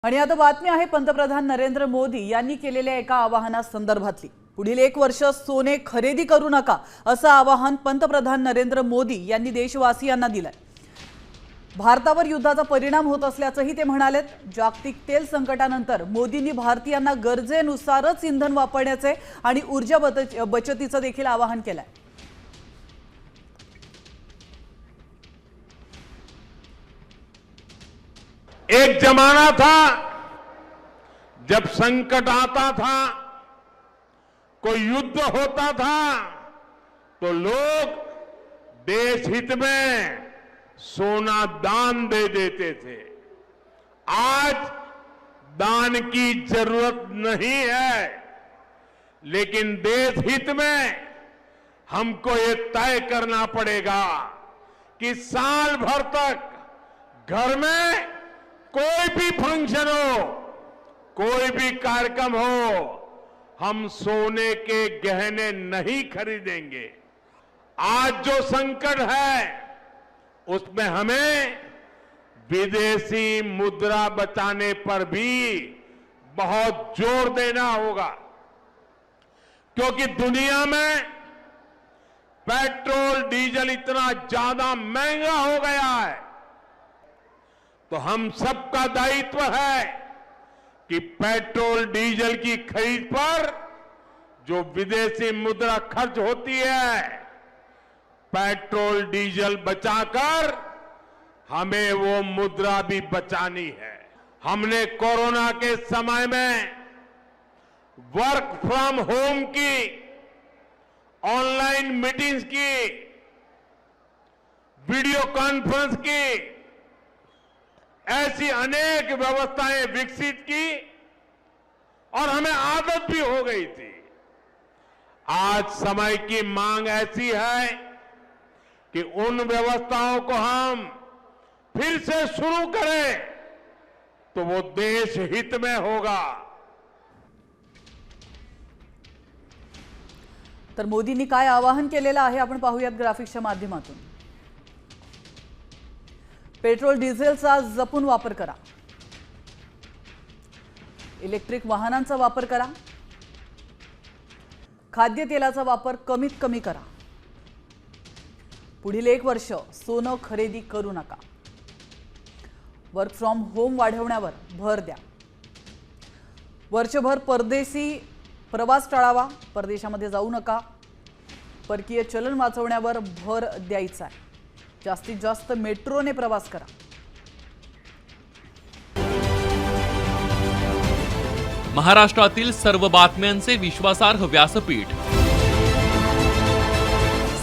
आणि आता बातमी आहे पंतप्रधान नरेंद्र मोदी यांनी केलेल्या एका आवाहनासंदर्भातली। पुढील 1 वर्ष सोने खरेदी करू नका असं आवाहन पंतप्रधान नरेंद्र मोदी यांनी देशवासियांना दिलंय। भारतावर युद्धाचा परिणाम होत असल्याचंही ते म्हणालेत। जागतिक तेल संकटानंतर मोदींनी भारतीयांना गरजेनुसारच इंधन वापरण्याचे आणि ऊर्जा बचतीचं देखील आवाहन केलंय। एक जमाना था जब संकट आता था, कोई युद्ध होता था तो लोग देश हित में सोना दान दे देते थे। आज दान की जरूरत नहीं है, लेकिन देश हित में हमको ये तय करना पड़ेगा कि साल भर तक घर में कोई भी फंक्शन हो, कोई भी कार्यक्रम हो, हम सोने के गहने नहीं खरीदेंगे। आज जो संकट है उसमें हमें विदेशी मुद्रा बचाने पर भी बहुत जोर देना होगा, क्योंकि दुनिया में पेट्रोल डीजल इतना ज्यादा महंगा हो गया है। तो हम सबका दायित्व है कि पेट्रोल डीजल की खरीद पर जो विदेशी मुद्रा खर्च होती है, पेट्रोल डीजल बचाकर हमें वो मुद्रा भी बचानी है। हमने कोरोना के समय में वर्क फ्रॉम होम की, ऑनलाइन मीटिंग्स की, वीडियो कॉन्फ्रेंस की, ऐसी अनेक व्यवस्थाएं विकसित की और हमें आदत भी हो गई थी। आज समय की मांग ऐसी है कि उन व्यवस्थाओं को हम फिर से शुरू करें तो वो देश हित में होगा। तर मोदींनी काय आवाहन केलेलं आहे आपण पाहूयात ग्राफिक्सच्या माध्यमातून। पेट्रोल डिझेलचा जपून वापर करा, इलेक्ट्रिक वाहनांचा वापर करा, खाद्यतेलाचा वापर कमीत कमी करा, पुढील 1 वर्ष सोनं खरेदी करू नका, वर्क फ्रॉम होम वाढवण्यावर भर द्या, वर्षभर परदेशी प्रवास टाळावा, परदेशामध्ये जाऊ नका, परकीय चलन वाचवण्यावर भर द्यायचा आहे, जास्तीत जास्त मेट्रोने प्रवास करा। महाराष्ट्रातील सर्व बातम्यांचे विश्वासार्ह व्यासपीठ,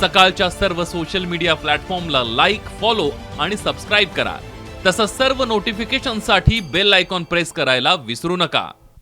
सकाळच्या सर्व सोशल मीडिया प्लॅटफॉर्मला लाईक, फॉलो आणि सबस्क्राईब करा। तसंच सर्व नोटिफिकेशनसाठी बेल आयकॉन प्रेस करायला विसरू नका।